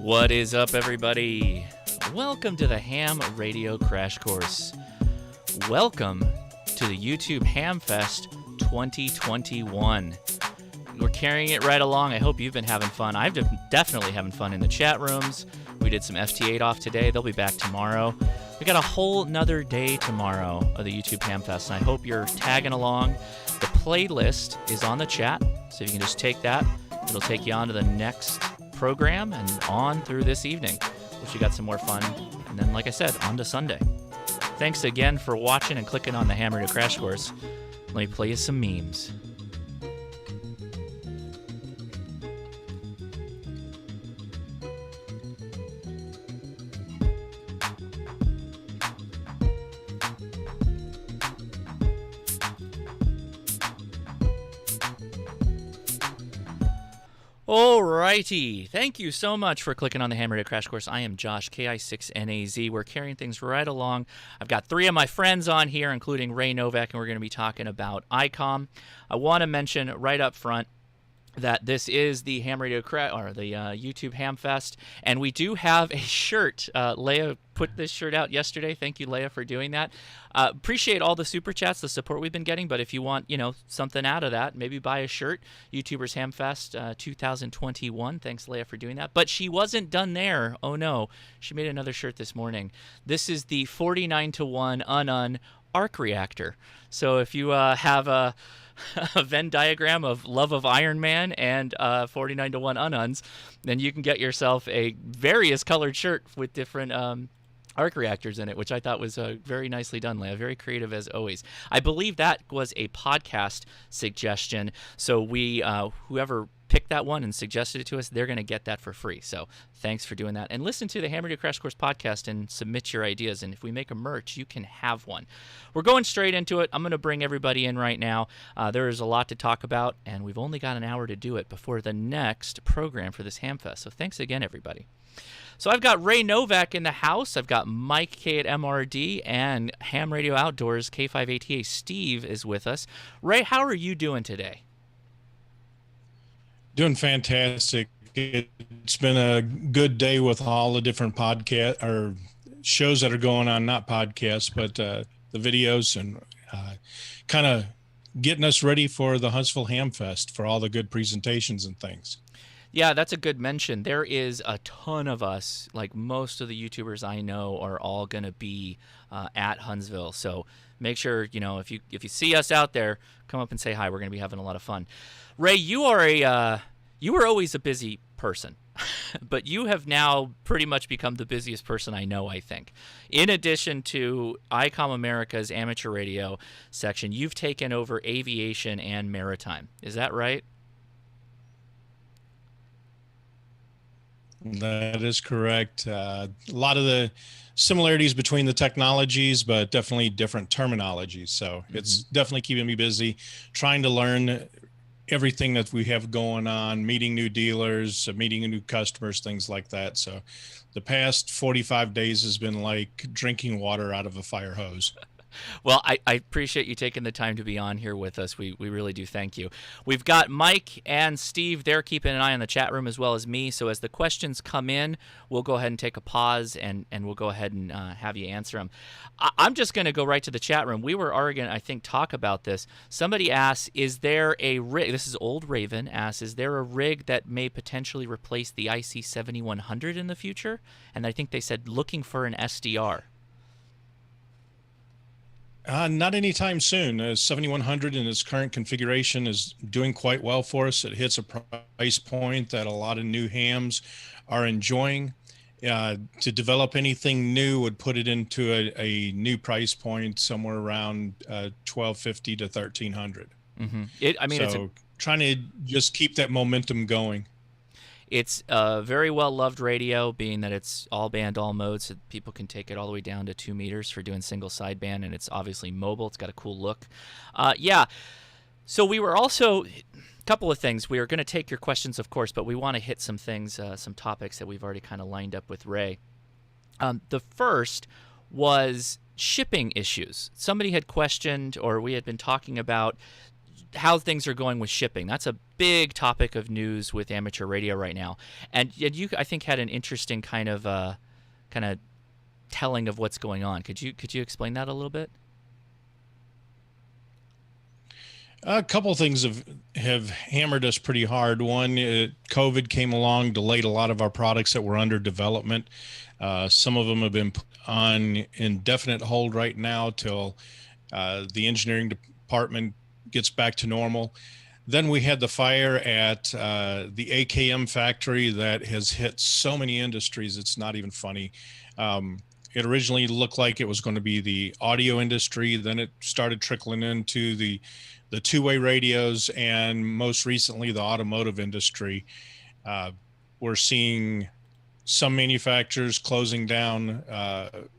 What is up, everybody? Welcome to the Ham Radio Crash Course. Welcome to the YouTube Hamfest 2021. We're carrying it right along. I hope you've been having fun. I've been definitely having fun in the chat rooms. We did some FT8 off today. They'll be back tomorrow. We got a whole nother day tomorrow of the YouTube Hamfest, and I hope you're tagging along. The playlist is on the chat, so you can just take that. It'll take you on to the next program and on through this evening, which you got some more fun. And then, like I said, on to Sunday. Thanks again for watching and clicking on the Ham Radio Crash Course. Let me play you some memes. Alrighty, thank you so much for clicking on the Ham Radio Crash Course. I am Josh, KI6NAZ. We're carrying things right along. I've got three of my friends on here, including Ray Novak, and we're going to be talking about ICOM. I want to mention right up front that this is the Ham Radio YouTube Hamfest, and we do have a shirt. Leia put this shirt out yesterday. Thank you, Leia, for doing that. Appreciate all the super chats, the support we've been getting, but if you want, something out of that, maybe buy a shirt. YouTubers Hamfest 2021. Thanks, Leia, for doing that. But she wasn't done there. Oh, no. She made another shirt this morning. This is the 49-to-1 Unun arc reactor. So if you have a Venn diagram of love of Iron Man and 49-to-1 Ununs, then you can get yourself a various colored shirt with different arc reactors in it, which I thought was very nicely done, Leia. Very creative as always. I believe that was a podcast suggestion, so we whoever picked that one and suggested it to us, they're going to get that for free. So thanks for doing that. And listen to the Ham Radio Crash Course podcast and submit your ideas. And if we make a merch, you can have one. We're going straight into it. I'm going to bring everybody in right now. There is a lot to talk about, and we've only got an hour to do it before the next program for this Hamfest. So thanks again, everybody. So I've got Ray Novak in the house. I've got Mike K at MRD and Ham Radio Outdoors K5ATA. Steve is with us. Ray, how are you doing today? Doing fantastic. It's been a good day with all the different podcast or shows that are going on, not podcasts, but the videos, and kind of getting us ready for the Huntsville Hamfest for all the good presentations and things. Yeah, that's a good mention. There is a ton of us, like most of the YouTubers I know are all going to be at Huntsville. So make sure, if you see us out there, come up and say hi. We're going to be having a lot of fun. Ray, you were always a busy person, but you have now pretty much become the busiest person I know, I think. In addition to ICOM America's amateur radio section, you've taken over aviation and maritime. Is that right? That is correct. A lot of the similarities between the technologies, but definitely different terminologies. So it's definitely keeping me busy, trying to learn everything that we have going on, meeting new dealers, meeting new customers, things like that. So the past 45 days has been like drinking water out of a fire hose. Well, I appreciate you taking the time to be on here with us. We really do thank you. We've got Mike and Steve there keeping an eye on the chat room as well as me. So as the questions come in, we'll go ahead and take a pause and we'll go ahead and have you answer them. I'm just going to go right to the chat room. We were already going to, I think, talk about this. Somebody asked, is there a rig, this is Old Raven, asks, is there a rig that may potentially replace the IC7100 in the future? And I think they said looking for an SDR. Not anytime soon. 7100 in its current configuration is doing quite well for us. It hits a price point that a lot of new hams are enjoying. To develop anything new would put it into a new price point somewhere around $1,250 to $1,300. So trying to just keep that momentum going. It's a very well-loved radio, being that it's all band, all modes, so people can take it all the way down to 2 meters for doing single sideband, and it's obviously mobile. It's got a cool look. So we were also, a couple of things. We are going to take your questions, of course, but we want to hit some things, some topics that we've already kind of lined up with Ray. The first was shipping issues. Somebody had questioned, or we had been talking about how things are going with shipping. That's a big topic of news with amateur radio right now. And you, I think, had an interesting kind of telling of what's going on. Could you explain that a little bit? A couple of things have hammered us pretty hard. One, COVID came along, delayed a lot of our products that were under development. Some of them have been put on indefinite hold right now till the engineering department gets back to normal. Then we had the fire at the AKM factory that has hit so many industries, it's not even funny. It originally looked like it was going to be the audio industry. Then it started trickling into the two-way radios, and most recently the automotive industry. We're seeing some manufacturers closing down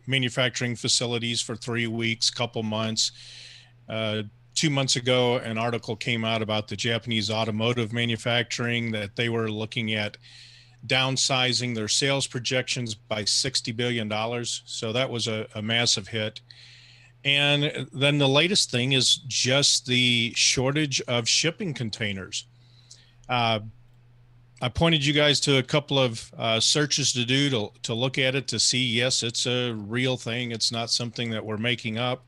manufacturing facilities for 3 weeks, couple months. 2 months ago, an article came out about the Japanese automotive manufacturing that they were looking at downsizing their sales projections by $60 billion. So that was a massive hit. And then the latest thing is just the shortage of shipping containers. I pointed you guys to a couple of searches to do to look at it to see, yes, it's a real thing. It's not something that we're making up.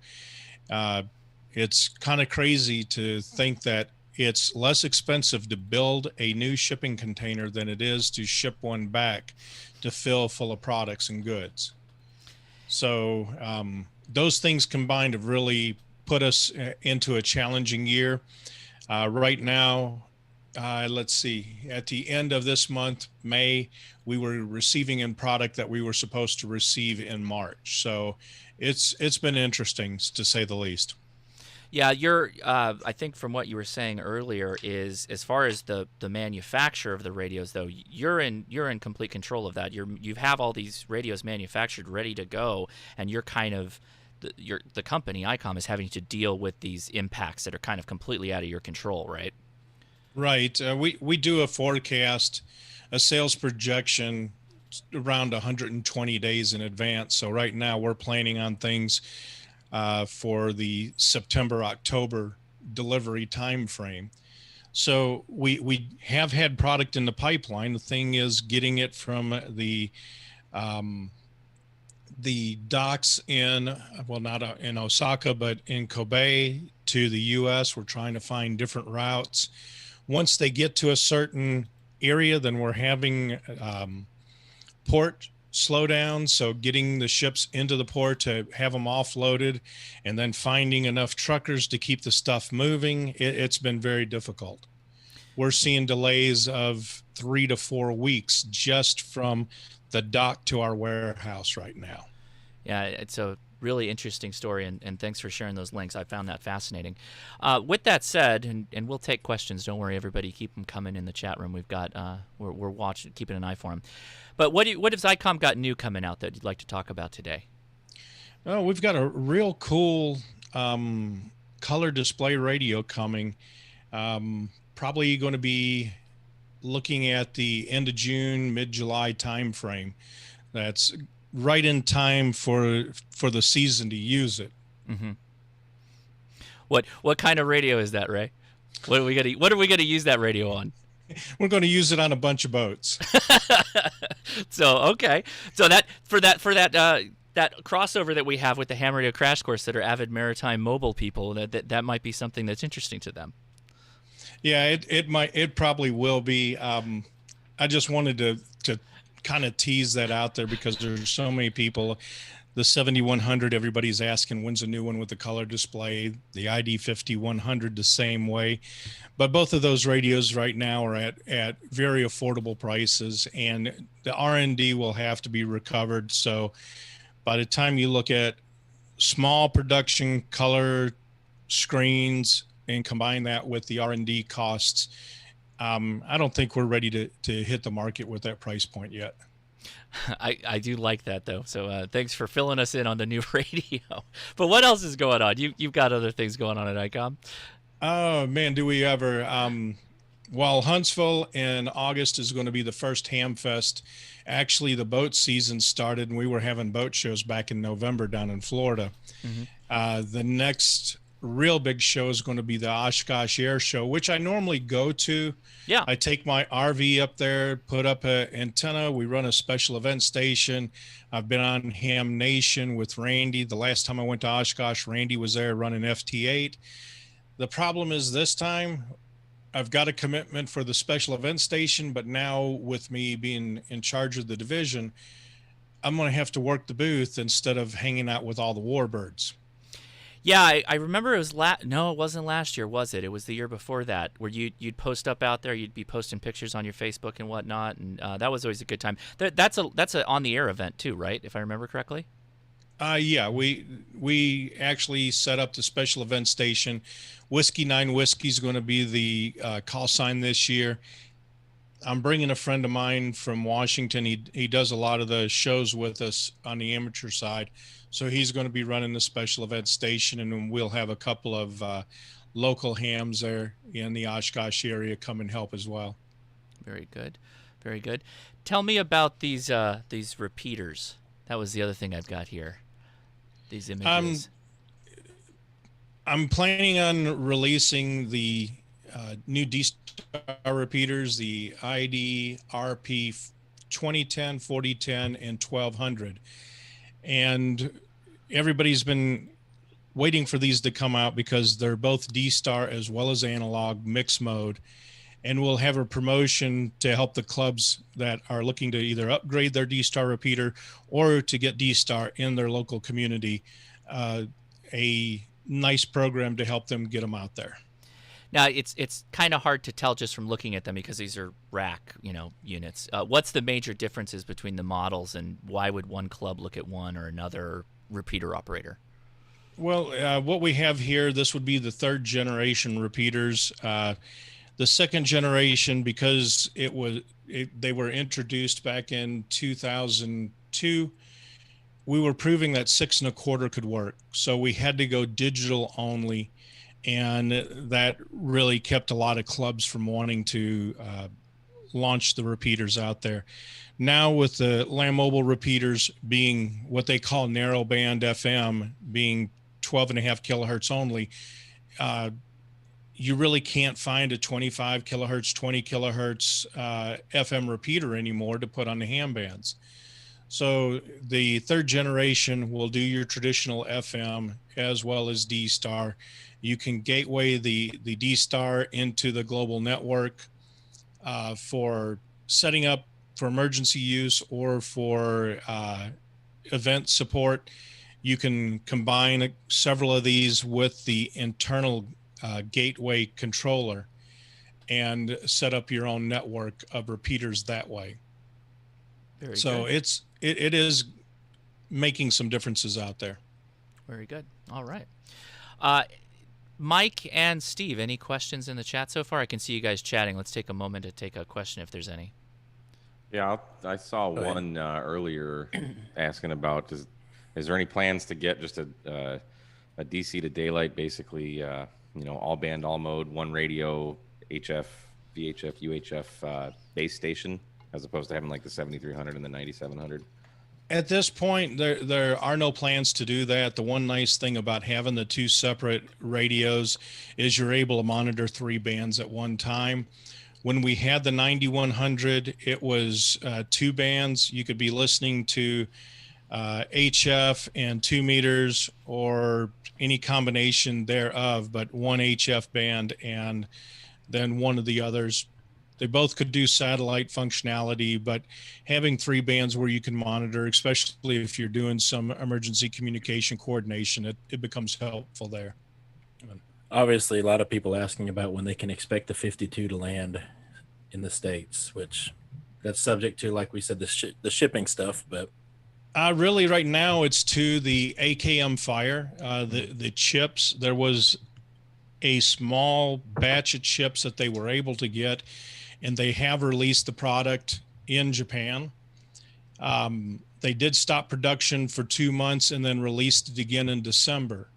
It's kind of crazy to think that it's less expensive to build a new shipping container than it is to ship one back to fill full of products and goods. So those things combined have really put us into a challenging year. Right now, let's see, at the end of this month, May, we were receiving in product that we were supposed to receive in March. So it's been interesting, to say the least. Yeah, you're. I think from what you were saying earlier is, as far as the manufacture of the radios, though, you're in complete control of that. You have all these radios manufactured, ready to go, and you're kind of the company ICOM is having to deal with these impacts that are kind of completely out of your control, right? Right. We do a forecast, a sales projection around 120 days in advance. So right now we're planning on things for the September-October delivery time frame. So we have had product in the pipeline. The thing is getting it from the docks in, well, not in Osaka, but in Kobe to the U.S. We're trying to find different routes. Once they get to a certain area, then we're having port slowdown. So getting the ships into the port to have them offloaded and then finding enough truckers to keep the stuff moving. It's been very difficult. We're seeing delays of 3 to 4 weeks just from the dock to our warehouse right now. Yeah, it's a really interesting story, and thanks for sharing those links. I found that fascinating. With that said, and we'll take questions. Don't worry, everybody. Keep them coming in the chat room. We've got we're watching, keeping an eye for them. But what has ICOM got new coming out that you'd like to talk about today? Oh, we've got a real cool color display radio coming. Probably going to be looking at the end of June, mid-July time frame. That's right in time for the season to use it. Mm-hmm. What kind of radio is that, Ray? What are we gonna use that radio on? We're going to use it on a bunch of boats. So okay, so that crossover that we have with the Ham Radio Crash Course that are avid maritime mobile people, that might be something that's interesting to them. Yeah, it probably will be. I just wanted to kind of tease that out there because there's so many people. The 7100, everybody's asking when's a new one with the color display. The ID 5100 the same way, but both of those radios right now are at very affordable prices, and the R&D will have to be recovered. So by the time you look at small production color screens and combine that with the R&D costs, I don't think we're ready to hit the market with that price point yet. I do like that, though. So thanks for filling us in on the new radio. But what else is going on? You've got other things going on at ICOM. Oh, man, do we ever. While Huntsville in August is going to be the first Hamfest, actually the boat season started, and we were having boat shows back in November down in Florida. Mm-hmm. The next real big show is going to be the Oshkosh Air Show, which I normally go to. Yeah. I take my RV up there, put up an antenna. We run a special event station. I've been on Ham Nation with Randy. The last time I went to Oshkosh, Randy was there running FT8. The problem is this time I've got a commitment for the special event station, but now with me being in charge of the division, I'm going to have to work the booth instead of hanging out with all the warbirds. Yeah, I remember it was no, it wasn't last year, was it? It was the year before that, where you'd post up out there, you'd be posting pictures on your Facebook and whatnot, and that was always a good time. That's a on the air event too, right? If I remember correctly. Yeah, we actually set up the special event station. Whiskey 9 Whiskey is going to be the call sign this year. I'm bringing a friend of mine from Washington. He does a lot of the shows with us on the amateur side. So he's going to be running the special event station, and then we'll have a couple of local hams there in the Oshkosh area come and help as well. Very good. Very good. Tell me about these repeaters. That was the other thing I've got here. These images. I'm planning on releasing the new D-Star repeaters, the ID, RP 2010, 4010, and 1200. And everybody's been waiting for these to come out because they're both D-Star as well as analog mixed mode. And we'll have a promotion to help the clubs that are looking to either upgrade their D-Star repeater or to get D-Star in their local community. A nice program to help them get them out there. Now it's kind of hard to tell just from looking at them because these are rack, units. What's the major differences between the models, and why would one club look at one or another repeater operator? Well, what we have here, this would be the third generation repeaters. The second generation, because they were introduced back in 2002, we were proving that 6 1/4 could work. So we had to go digital only. And that really kept a lot of clubs from wanting to launch the repeaters out there. Now with the Land Mobile repeaters being what they call narrowband FM, being 12.5 kilohertz only, you really can't find a 25 kilohertz, 20 kilohertz FM repeater anymore to put on the ham bands. So the third generation will do your traditional FM as well as D-Star. You can gateway the D-Star into the global network for setting up for emergency use or for event support. You can combine several of these with the internal gateway controller and set up your own network of repeaters that way. Very so good. It is making some differences out there. Very good. All right. Mike and Steve, any questions in the chat so far? I can see you guys chatting. Let's take a moment to take a question if there's any. Yeah, I saw one earlier asking about, is there any plans to get just a DC to daylight, basically, all band, all mode, one radio, HF, VHF, UHF base station, as opposed to having like the 7300 and the 9700? At this point, there are no plans to do that. The one nice thing about having the two separate radios is you're able to monitor 3 bands at one time. When we had the 9100, it was 2 bands. You could be listening to HF and 2 meters or any combination thereof, but one HF band and then one of the others. They both could do satellite functionality, but having 3 bands where you can monitor, especially if you're doing some emergency communication coordination, it becomes helpful there. Obviously, a lot of people asking about when they can expect the 52 to land in the States, which that's subject to, like we said, the shipping stuff. But really right now it's to the AKM Fire, the chips. There was a small batch of chips that they were able to get, and they have released the product in Japan. They did stop production for 2 months and then released it again in December.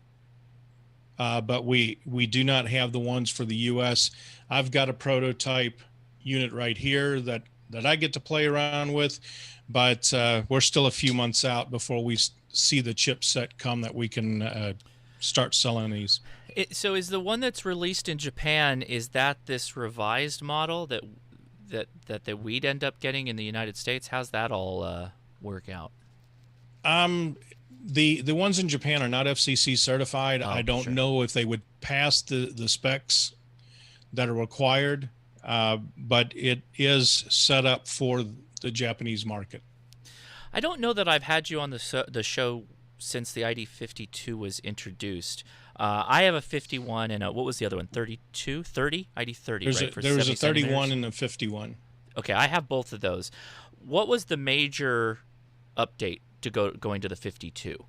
But we do not have the ones for the US. I've got a prototype unit right here that I get to play around with, but we're still a few months out before we see the chipset come that we can start selling these. So is the one that's released in Japan, is that this revised model that we'd end up getting in the United States? How's that all work out? The ones in Japan are not FCC certified. I don't know if they would pass the specs that are required, but it is set up for the Japanese market. I don't know that I've had you on the show since the ID52 was introduced. I have a 51 and what was the other one? 32, 30, ID30. Right? There was a 31 and a 51. Okay, I have both of those. What was the major update to going to the 52,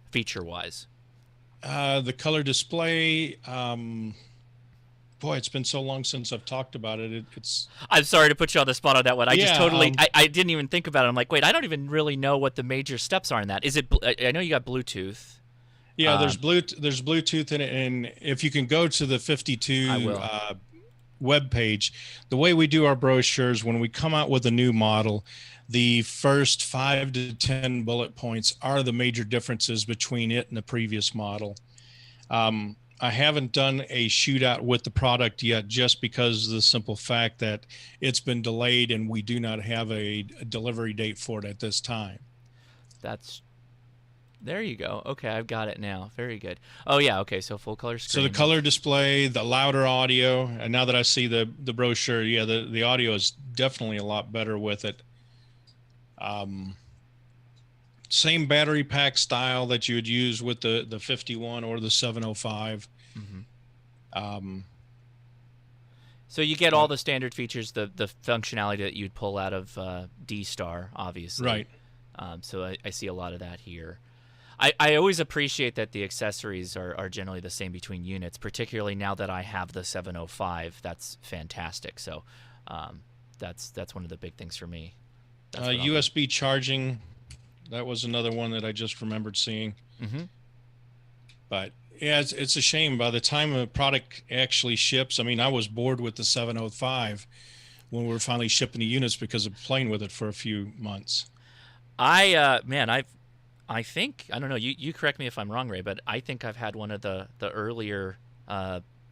feature-wise? The color display. Boy, it's been so long since I've talked about it. I'm sorry to put you on the spot on that one. I just totally, I didn't even think about it. I'm like, wait, I don't even really know what the major steps are in that. Is it? I know you got Bluetooth. Yeah, there's Bluetooth in it, and if you can go to the 52 web page, the way we do our brochures, when we come out with a new model, the first 5 to 10 bullet points are the major differences between it and the previous model. I haven't done a shootout with the product yet, just because of the simple fact that it's been delayed and we do not have a delivery date for it at this time. There you go. Okay, I've got it now. Very good. Oh yeah, okay, so full color screen. So the color display, the louder audio, and now that I see the brochure, yeah, the audio is definitely a lot better with it. Same battery pack style that you would use with the 51 or the 705. Mm-hmm. So you get all the standard features, the functionality that you'd pull out of D-Star, obviously. Right. So I see a lot of that here. I always appreciate that the accessories are generally the same between units, particularly now that I have the 705. That's fantastic. So that's one of the big things for me. USB charging, that was another one that I just remembered seeing. Mm-hmm. But yeah, it's a shame. By the time a product actually ships, I mean, I was bored with the 705 when we were finally shipping the units because of playing with it for a few months. I think, I don't know, you correct me if I'm wrong, Ray, but I think I've had one of the earlier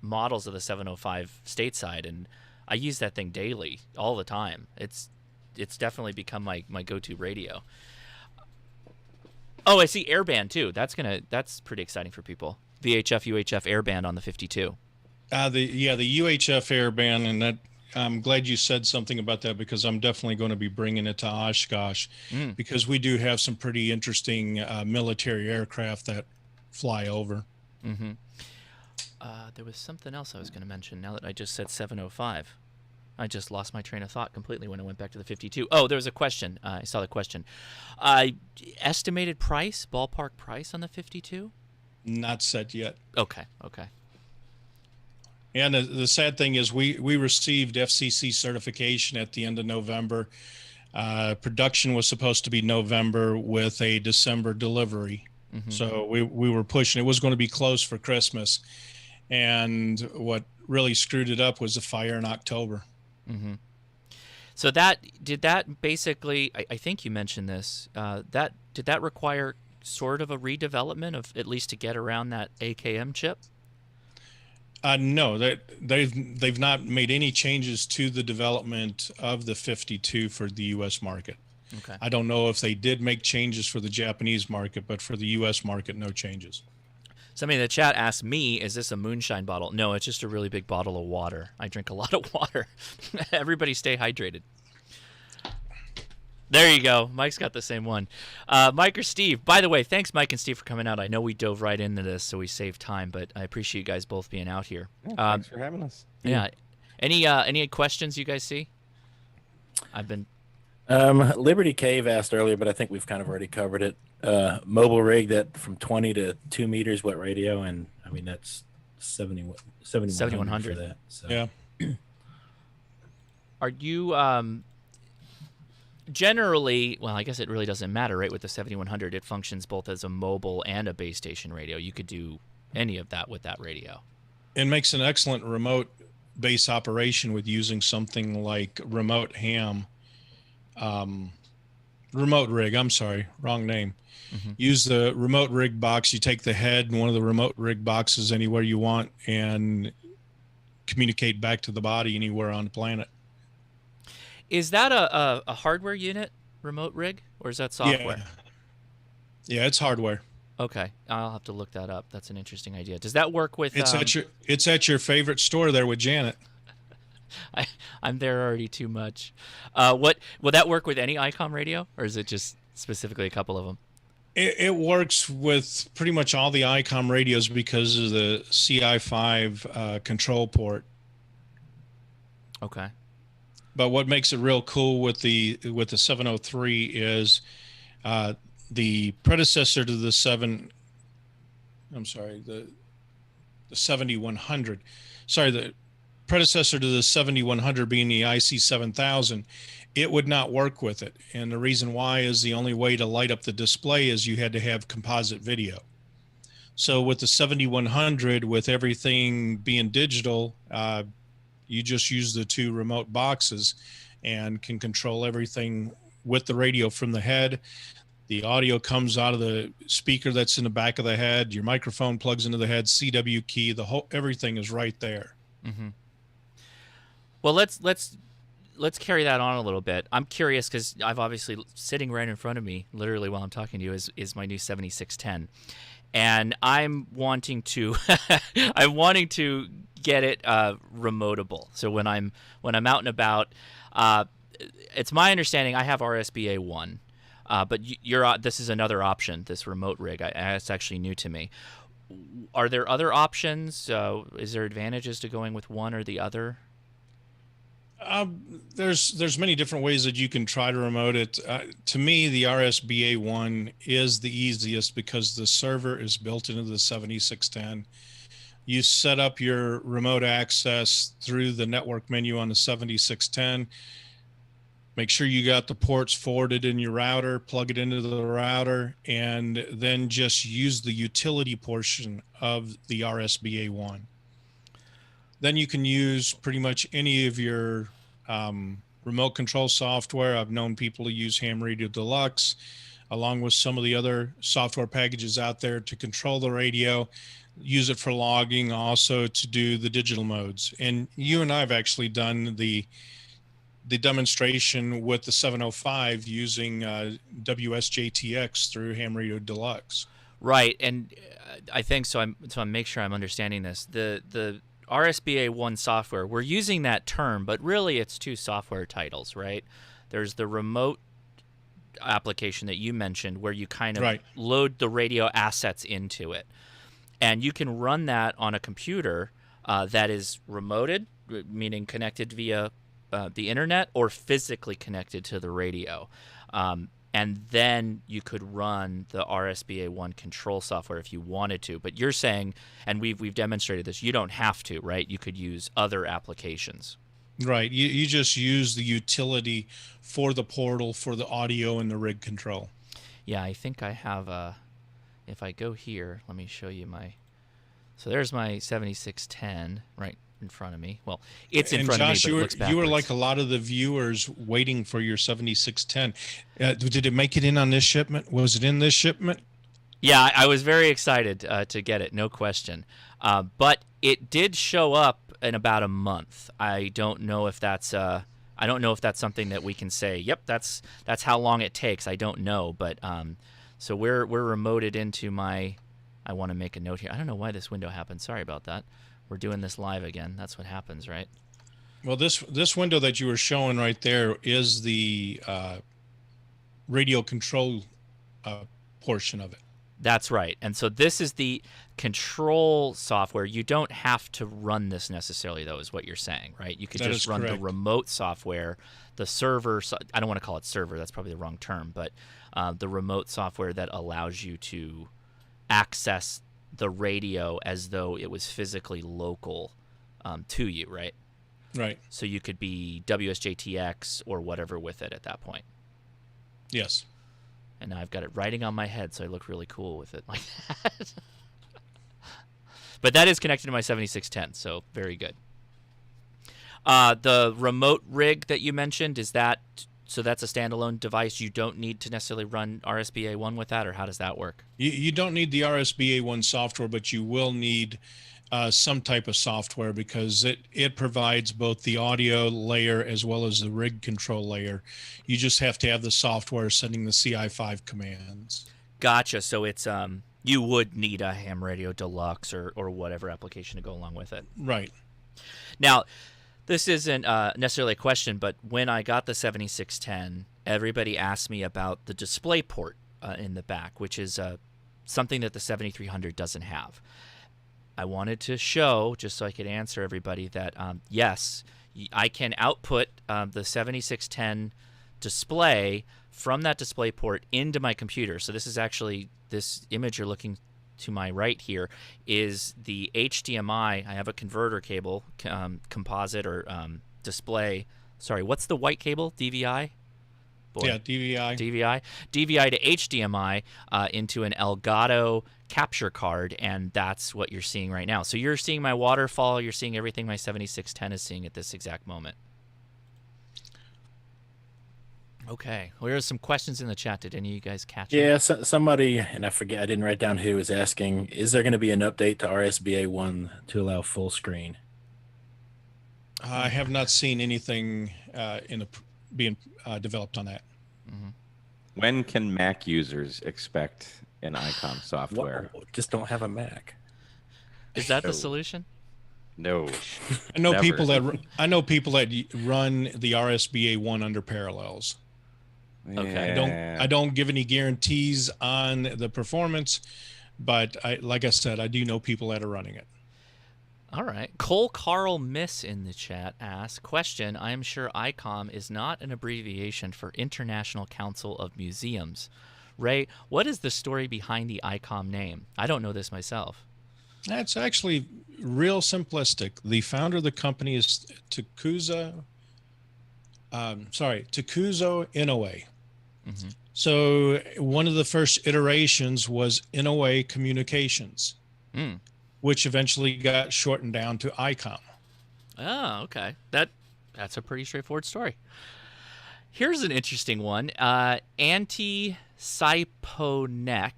models of the 705 stateside, and I use that thing daily, all the time. It's definitely become my go-to radio. Oh, I see airband too. That's pretty exciting for people. VHF, UHF airband on the 52. The UHF airband, and that I'm glad you said something about that, because I'm definitely going to be bringing it to Oshkosh, because we do have some pretty interesting military aircraft that fly over. Mm-hmm. There was something else I was going to mention now that I just said 705. I just lost my train of thought completely when I went back to the 52. Oh, there was a question. I saw the question. Estimated price, ballpark price on the 52? Not set yet. Okay. And the sad thing is we received FCC certification at the end of November. Production was supposed to be November with a December delivery. Mm-hmm. So we were pushing. It was going to be close for Christmas. And what really screwed it up was the fire in October. Mm-hmm. So did that basically, I think you mentioned this, did that require sort of a redevelopment of at least to get around that AKM chip? No, they've not made any changes to the development of the 52 for the U.S. market. Okay. I don't know if they did make changes for the Japanese market, but for the U.S. market, no changes. Somebody in the chat asked me, is this a moonshine bottle? No, it's just a really big bottle of water. I drink a lot of water. Everybody stay hydrated. There you go. Mike's got the same one. Mike or Steve. By the way, thanks, Mike and Steve, for coming out. I know we dove right into this, so we saved time, but I appreciate you guys both being out here. Yeah, thanks for having us. Yeah. Any questions you guys see? I've been... Liberty Cave asked earlier, but I think we've kind of already covered it. Mobile rig that from 20 to 2 meters, what radio? And I mean, that's 7,100 for that. So. Yeah. Are you generally, well, I guess it really doesn't matter, right? With the 7100, it functions both as a mobile and a base station radio. You could do any of that with that radio. It makes an excellent remote base operation with using something like remote ham. remote rig. I'm sorry, wrong name. Mm-hmm. Use the remote rig box. You take the head and one of the remote rig boxes anywhere you want and communicate back to the body anywhere on the planet. Is that a hardware unit, remote rig, or is that software? Yeah, it's hardware. Okay, I'll have to look that up. That's an interesting idea. Does that work with? It's at your favorite store there with Janet. I'm there already too much. What will that work with any ICOM radio, or is it just specifically a couple of them? It works with pretty much all the ICOM radios because of the CI5 control port. Okay. But what makes it real cool with the 703 is the predecessor to the 7100. Sorry, the predecessor to the 7100 being the IC7000. It would not work with it. And the reason why is the only way to light up the display is you had to have composite video. So with the 7100, with everything being digital, you just use the two remote boxes and can control everything with the radio from the head. The audio comes out of the speaker that's in the back of the head. Your microphone plugs into the head, CW key, everything is right there. Mm-hmm. Well, let's carry that on a little bit. I'm curious because I've obviously sitting right in front of me, literally while I'm talking to you, is my new 7610, and I'm wanting to get it remotable. So when I'm out and about, it's my understanding I have RSBA 1, but this is another option. This remote rig, it's actually new to me. Are there other options? Is there advantages to going with one or the other? There's many different ways that you can try to remote it. To me, the RSBA 1 is the easiest because the server is built into the 7610. You set up your remote access through the network menu on the 7610. Make sure you got the ports forwarded in your router, plug it into the router, and then just use the utility portion of the RSBA 1. Then you can use pretty much any of your remote control software. I've known people to use Ham Radio Deluxe, along with some of the other software packages out there to control the radio, use it for logging, also to do the digital modes. And you and I have actually done the demonstration with the 705 using WSJTX through Ham Radio Deluxe. Right, and I think so. I'm make sure I'm understanding this. The RSBA 1 software, we're using that term, but really it's two software titles, right? There's the remote application that you mentioned where you kind of load the radio assets into it. And you can run that on a computer that is remoted, meaning connected via the internet, or physically connected to the radio. And then you could run the RSBA 1 control software if you wanted to. But you're saying, and we've demonstrated this, you don't have to, right? You could use other applications. Right. You just use the utility for the portal for the audio and the rig control. Yeah, I think I have if I go here, let me show you so there's my 7610 right in front of me. Well, it's in front Josh, of me, but it looks backwards. You were like a lot of the viewers waiting for your 7610. Did it make it in on this shipment? Was it in this shipment? Yeah, I was very excited to get it, no question. But it did show up in about a month. I don't know if that's something that we can say. Yep, that's how long it takes. I don't know, but so we're remoted into my. I want to make a note here. I don't know why this window happened. Sorry about that. We're doing this live again. That's what happens, right? Well, this window that you were showing right there is the radio control portion of it. That's right. And so this is the control software. You don't have to run this necessarily, though, is what you're saying, right? You could just run the remote software, the server. I don't want to call it server. That's probably the wrong term. But the remote software that allows you to access the radio as though it was physically local to you, right? Right. So you could be WSJTX or whatever with it at that point. Yes. And now I've got it writing on my head, so I look really cool with it like that. But that is connected to my 7610, so very good. The remote rig that you mentioned, is that So that's a standalone device. You don't need to necessarily run RSBA1 with that, or how does that work? You don't need the RSBA1 software, but you will need some type of software because it provides both the audio layer as well as the rig control layer. You just have to have the software sending the CI5 commands. Gotcha. So it's you would need a Ham Radio Deluxe or whatever application to go along with it. Right. Now, this isn't necessarily a question, but when I got the 7610, everybody asked me about the display port in the back, which is something that the 7300 doesn't have. I wanted to show, just so I could answer everybody, that yes, I can output the 7610 display from that display port into my computer. So this is actually, this image you're looking to my right here is the HDMI. I have a converter cable, composite or display. Sorry, what's the white cable? DVI? Boy. Yeah, DVI. DVI to HDMI into an Elgato capture card, and that's what you're seeing right now. So you're seeing my waterfall. You're seeing everything my 7610 is seeing at this exact moment. Okay. Well, there's some questions in the chat. Did any of you guys catch it? Yeah, somebody, and I forget, I didn't write down who, was asking, is there going to be an update to RSBA1 to allow full screen? I have not seen anything being developed on that. Mm-hmm. When can Mac users expect an ICOM software? Just don't have a Mac. Is that No. the solution? No. I know Never. people that run the RSBA1 under Parallels. Okay. I don't give any guarantees on the performance, but like I said, I do know people that are running it. All right. Cole Carl Miss in the chat asks, question, I am sure ICOM is not an abbreviation for International Council of Museums. Ray, what is the story behind the ICOM name? I don't know this myself. That's actually real simplistic. The founder of the company is Takuzo Inoue. Mm-hmm. So one of the first iterations was Inoue Communications, which eventually got shortened down to ICOM. Oh, okay. That's a pretty straightforward story. Here's an interesting one. Anti-Siponek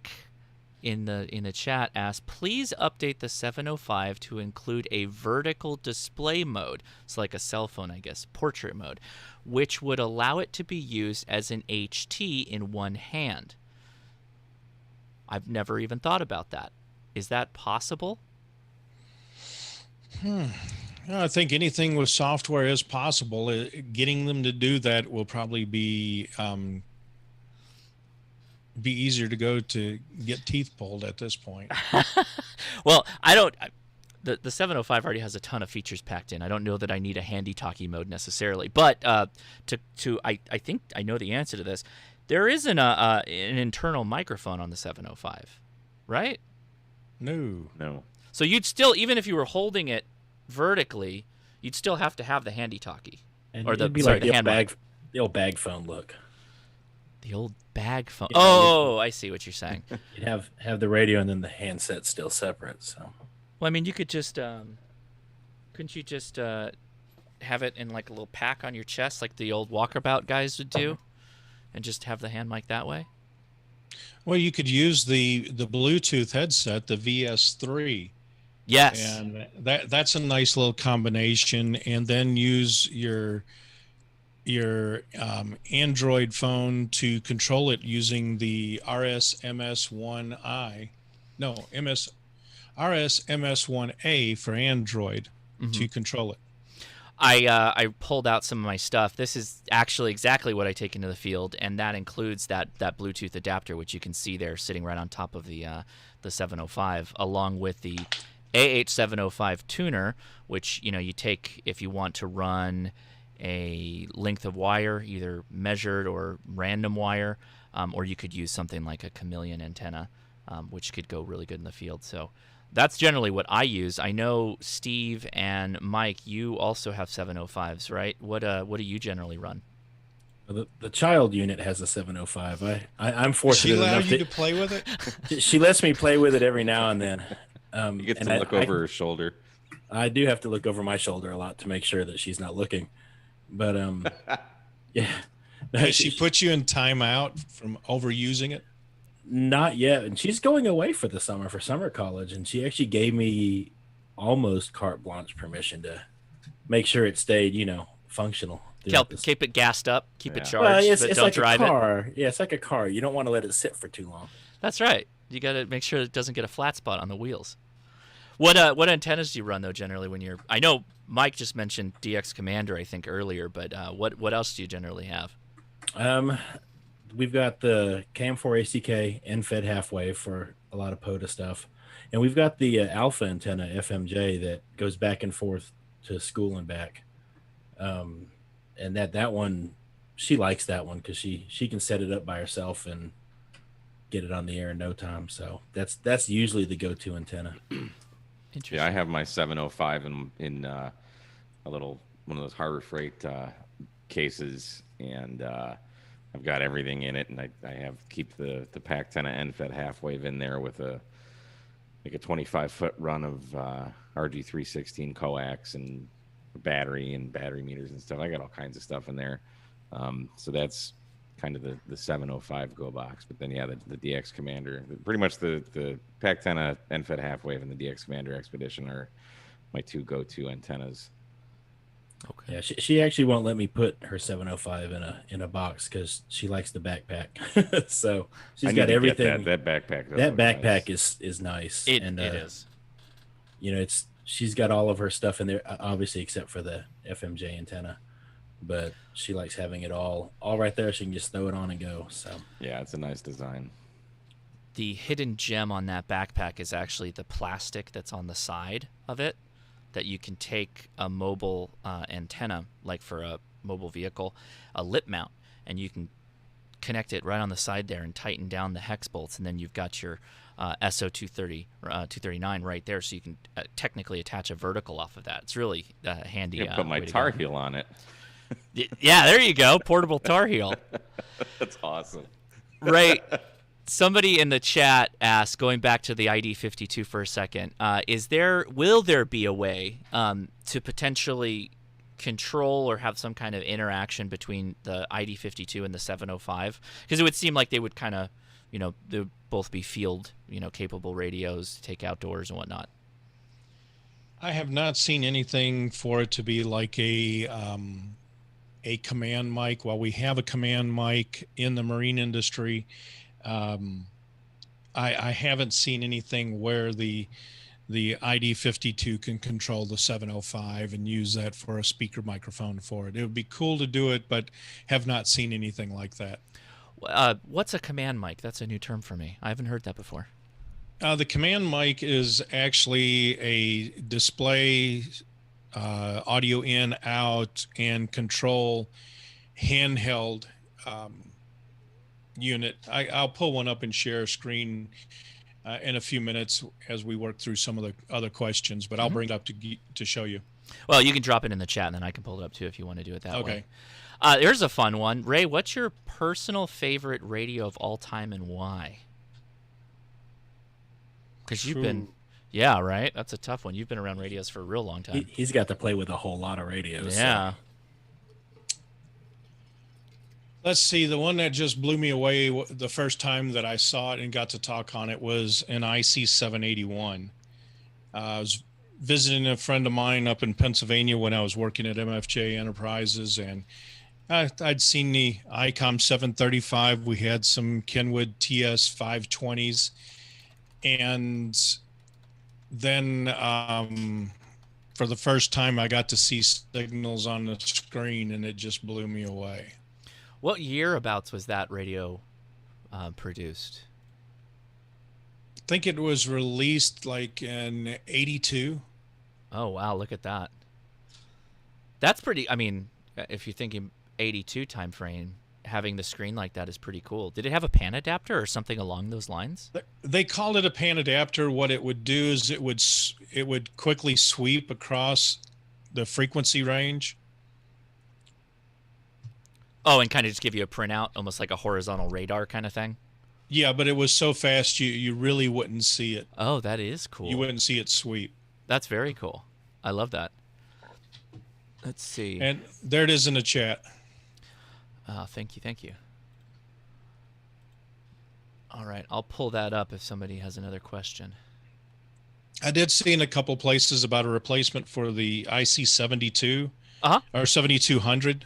in the chat asks, please update the 705 to include a vertical display mode. It's like a cell phone, I guess, portrait mode, which would allow it to be used as an HT in one hand. I've never even thought about that. Is that possible? I think anything with software is possible. Getting them to do that will probably be easier to go to get teeth pulled at this point. Well, the 705 already has a ton of features packed in. I don't know that I need a handy talkie mode necessarily, but I think I know the answer to this. There isn't an internal microphone on the 705, right? No. So you'd still, even if you were holding it vertically, you'd still have to have the handy talkie. And Or it'd be the like the hand old bag phone look. The old bag phone. Yeah, Oh, I see what you're saying. You'd have the radio and then the handset still separate. So Well, I mean, you could just, couldn't you just have it in like a little pack on your chest like the old walkabout guys would do and just have the hand mic that way? Well, you could use the Bluetooth headset, the VS3. Yes. And that's a nice little combination. And then use your Android phone to control it using the RSMS1A for Android to control it. I pulled out some of my stuff. This is actually exactly what I take into the field, and that includes that Bluetooth adapter, which you can see there sitting right on top of the 705, along with the AH705 tuner, which you take if you want to run a length of wire, either measured or random wire, or you could use something like a chameleon antenna, which could go really good in the field. So that's generally what I use. I know Steve and Mike, you also have 705s, right? What do you generally run? the child unit has a 705. I'm Does fortunate she allow enough you to play with it? she lets me play with it every now and then. You get and to look over her shoulder. I do have to look over my shoulder a lot to make sure that she's not looking. But yeah, Has she put you in timeout from overusing it? Not yet, and she's going away for the summer for summer college, and she actually gave me almost carte blanche permission to make sure it stayed, functional. Keep it gassed up, keep it charged, Well, but it's don't like drive a car. Yeah, it's like a car. You don't want to let it sit for too long. That's right. You got to make sure it doesn't get a flat spot on the wheels. What antennas do you run though generally when you're? I know Mike just mentioned DX Commander I think earlier, but what else do you generally have? We've got the Cam4 ACK end-fed half-wave for a lot of POTA stuff, and we've got the Alpha antenna FMJ that goes back and forth to school and back. And that one, she likes that one because she can set it up by herself and get it on the air in no time. So that's usually the go-to antenna. Yeah, I have my 705 in a little one of those Harbor Freight cases, and I've got everything in it, and I keep the pack antenna end-fed half-wave in there with a 25-foot run of RG316 coax and battery meters and stuff. I got all kinds of stuff in there. So that's kind of the 705 go box. But then, yeah, the DX Commander, pretty much the pack antenna end-fed half-wave and the DX Commander Expedition are my two go-to antennas. Okay. Yeah, she actually won't let me put her 705 in a box because she likes the backpack. So she's got everything. That backpack. That backpack nice. is nice. It is. She's got all of her stuff in there, obviously except for the FMJ antenna. But she likes having it all right there. She can just throw it on and go. So yeah, it's a nice design. The hidden gem on that backpack is actually the plastic that's on the side of it, that you can take a mobile antenna, like for a mobile vehicle, a lip mount, and you can connect it right on the side there and tighten down the hex bolts, and then you've got your SO239 right there, so you can technically attach a vertical off of that. It's really handy. Put my Tar Heel on it. Yeah, there you go, portable Tar Heel. That's awesome. Right. Somebody in the chat asked, going back to the ID52 for a second, will there be a way to potentially control or have some kind of interaction between the ID52 and the 705? Because it would seem like they would kind of, they would both be field, capable radios to take outdoors and whatnot. I have not seen anything for it to be like a command mic. While we have a command mic in the marine industry, I haven't seen anything where the ID52 can control the 705 and use that for a speaker microphone for it. It would be cool to do it, but have not seen anything like that. What's a command mic? That's a new term for me. I haven't heard that before. The command mic is actually a display, audio in, out, and control handheld unit. I'll pull one up and share a screen in a few minutes as we work through some of the other questions, but I'll bring it up to show you. Well, you can drop it in the chat, and then I can pull it up too if you want to do it that way. Okay. Here's a fun one. Ray, what's your personal favorite radio of all time and why? Because you've been... Yeah, right? That's a tough one. You've been around radios for a real long time. He's got to play with a whole lot of radios. Yeah. So. Let's see. The one that just blew me away the first time that I saw it and got to talk on it was an IC781. I was visiting a friend of mine up in Pennsylvania when I was working at MFJ Enterprises, and I'd seen the ICOM 735. We had some Kenwood TS 520s. And then for the first time, I got to see signals on the screen, and it just blew me away. What year abouts was that radio produced? I think it was released like in 82. Oh, wow. Look at that. That's pretty, I mean, if you're thinking 82 time frame, having the screen like that is pretty cool. Did it have a pan adapter or something along those lines? They called it a pan adapter. What it would do is it would quickly sweep across the frequency range. Oh, and kind of just give you a printout, almost like a horizontal radar kind of thing? Yeah, but it was so fast you really wouldn't see it. Oh, that is cool. You wouldn't see it sweep. That's very cool. I love that. Let's see. And there it is in the chat. Thank you. Thank you. All right. I'll pull that up if somebody has another question. I did see in a couple places about a replacement for the IC72 or 7200.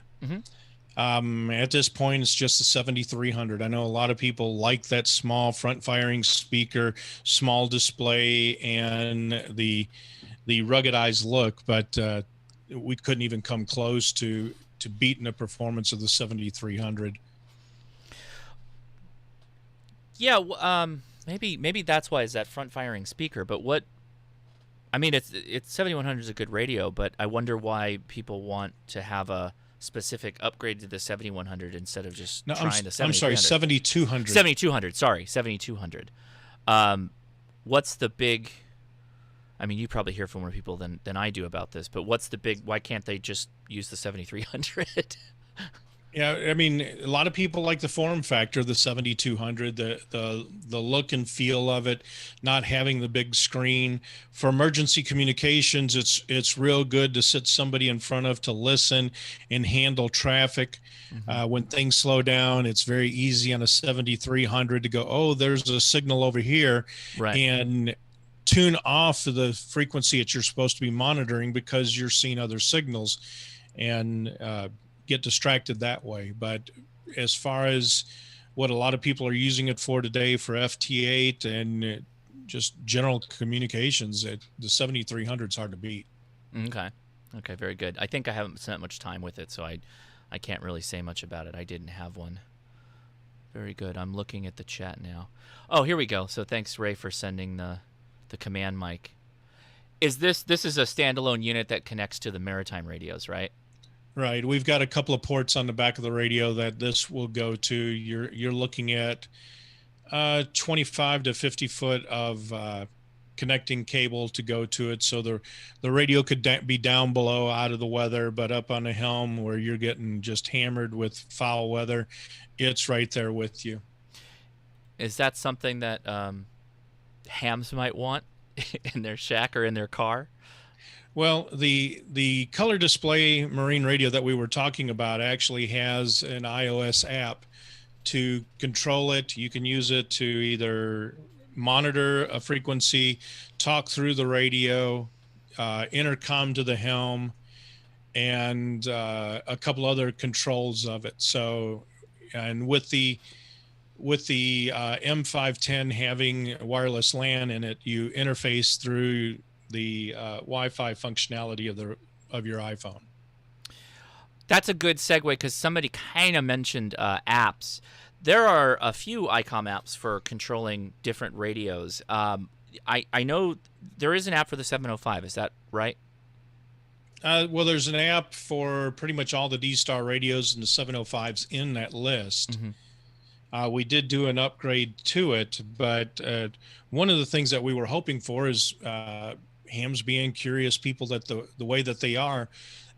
At this point, it's just the 7300. I know a lot of people like that small front-firing speaker, small display, and the ruggedized look, but we couldn't even come close to beating the performance of the 7300. Yeah, maybe that's why it's that front-firing speaker. But what? I mean, it's 7100 is a good radio, but I wonder why people want to have a specific upgrade to the 7100 instead of just trying the 7300. I'm sorry, 7200. 7200. Sorry, 7200. What's the big? I mean, you probably hear from more people than I do about this, but what's the big? Why can't they just use the 7300? Yeah, I mean, a lot of people like the form factor, the 7200, the look and feel of it, not having the big screen. For emergency communications, it's real good to sit somebody in front of to listen and handle traffic. When things slow down, it's very easy on a 7300 to go, oh, there's a signal over here, right, and tune off the frequency that you're supposed to be monitoring because you're seeing other signals, and get distracted that way. But as far as what a lot of people are using it for today for FT8 and just general communications, the 7300 is hard to beat. Okay, very good. I think I haven't spent much time with it, so I can't really say much about it. I didn't have one. Very good. I'm looking at the chat now. Oh, here we go. So thanks, Ray, for sending the command mic. This is a standalone unit that connects to the maritime radios, right? Right. We've got a couple of ports on the back of the radio that this will go to. You're looking at 25 to 50 foot of connecting cable to go to it. So the radio could be down below out of the weather, but up on the helm where you're getting just hammered with foul weather, it's right there with you. Is that something that hams might want in their shack or in their car? Well, the color display marine radio that we were talking about actually has an iOS app to control it. You can use it to either monitor a frequency, talk through the radio, intercom to the helm, and a couple other controls of it. So, and with the M510 having wireless LAN in it, you interface through the Wi-Fi functionality of your iPhone. That's a good segue because somebody kind of mentioned apps. There are a few ICOM apps for controlling different radios. I know there is an app for the 705. Is that right? Well, there's an app for pretty much all the D-Star radios and the 705s in that list. We did do an upgrade to it, but one of the things that we were hoping for is hams being curious people that the way that they are,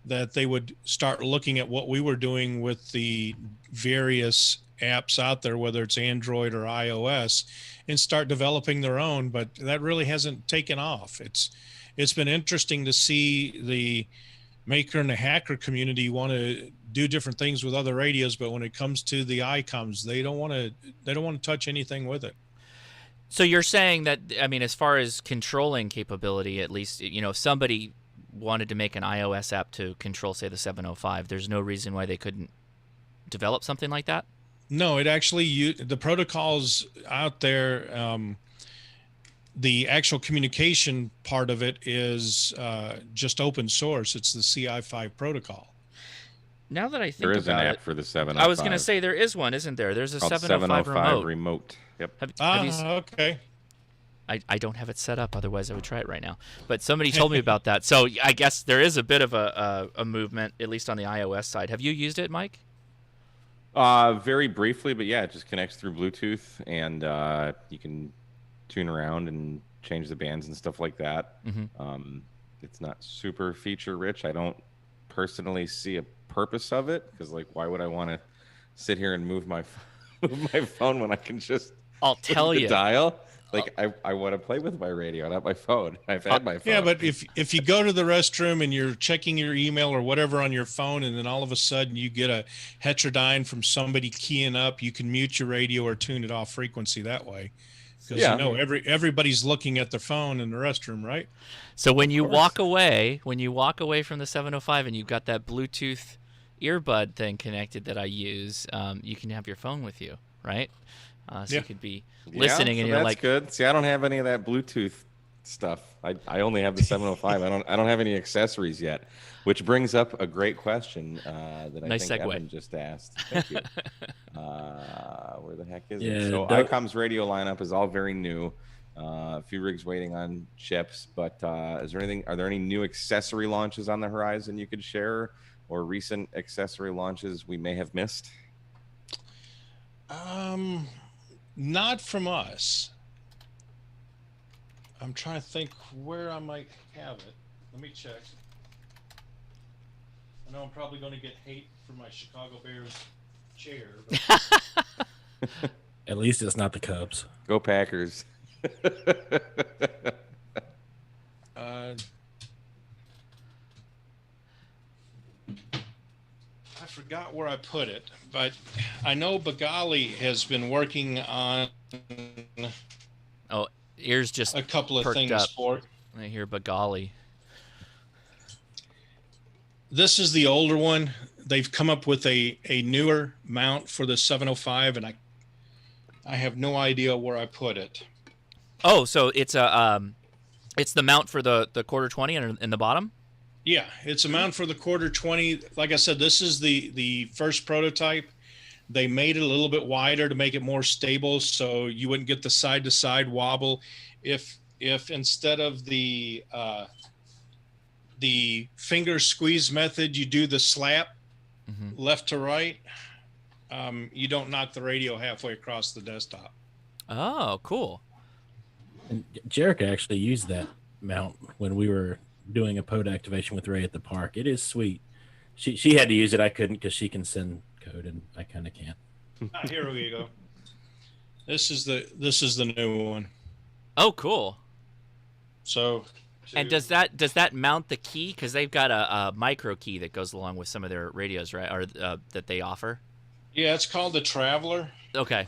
that they would start looking at what we were doing with the various apps out there, whether it's Android or iOS, and start developing their own. But that really hasn't taken off. It's been interesting to see the maker and the hacker community want to do different things with other radios, but when it comes to the ICOMs, they don't want to touch anything with it. So you're saying that, I mean, as far as controlling capability, at least, if somebody wanted to make an iOS app to control, say, the 705, there's no reason why they couldn't develop something like that? No, it actually, the protocols out there, the actual communication part of it is just open source. It's the CI5 protocol. Now that I think there is about an app it, for the 705. I was going to say there is one, isn't there? There's a called 705 remote. Yep. Okay. I don't have it set up, otherwise I would try it right now. But somebody told me about that. So I guess there is a bit of a movement, at least on the iOS side. Have you used it, Mike? Very briefly, but yeah, it just connects through Bluetooth, and you can tune around and change the bands and stuff like that. It's not super feature rich. I don't personally see a purpose of it, because why would I want to sit here and move my phone when I can just I'll tell you. Dial? Like I want to play with my radio, not my phone. I've had my phone. Yeah, but if you go to the restroom and you're checking your email or whatever on your phone, and then all of a sudden you get a heterodyne from somebody keying up, you can mute your radio or tune it off frequency that way. Because everybody's looking at their phone in the restroom, right? So when you walk away from the 705 and you've got that Bluetooth earbud thing connected that I use, you can have your phone with you, right? So you could be listening, and you're that's like, good. See, I don't have any of that Bluetooth stuff. I only have the 705. I don't have any accessories yet, which brings up a great question that I nice think segue. Evan just asked. Thank you. Where the heck is Yeah, it? So ICOM's radio lineup is all very new. A few rigs waiting on chips, but are there any new accessory launches on the horizon you could share, or recent accessory launches we may have missed? Not from us. I'm trying to think where I might have it. Let me check. I know I'm probably going to get hate for my Chicago Bears chair. But... At least it's not the Cubs. Go Packers. I forgot where I put it, but I know Bagali has been working on ears just a couple of perked things up. for it. I hear Bagali. This is the older one. They've come up with a newer mount for the 705, and I have no idea where I put it. Oh, so it's it's the mount for the quarter 20 in the bottom? Yeah, it's a mount for the quarter 20. Like I said, this is the first prototype. They made it a little bit wider to make it more stable, so you wouldn't get the side-to-side wobble. If instead of the finger squeeze method, you do the slap left to right, you don't knock the radio halfway across the desktop. Oh, cool. And Jerica actually used that mount when we were doing a pod activation with Ray at the park. It is sweet. She had to use it. I couldn't because she can send code and I kind of can't. Here we go. This is the new one. Oh, cool. So, and does that mount the key? Because they've got a micro key that goes along with some of their radios, right? Or that they offer. Yeah, it's called the Traveler. Okay.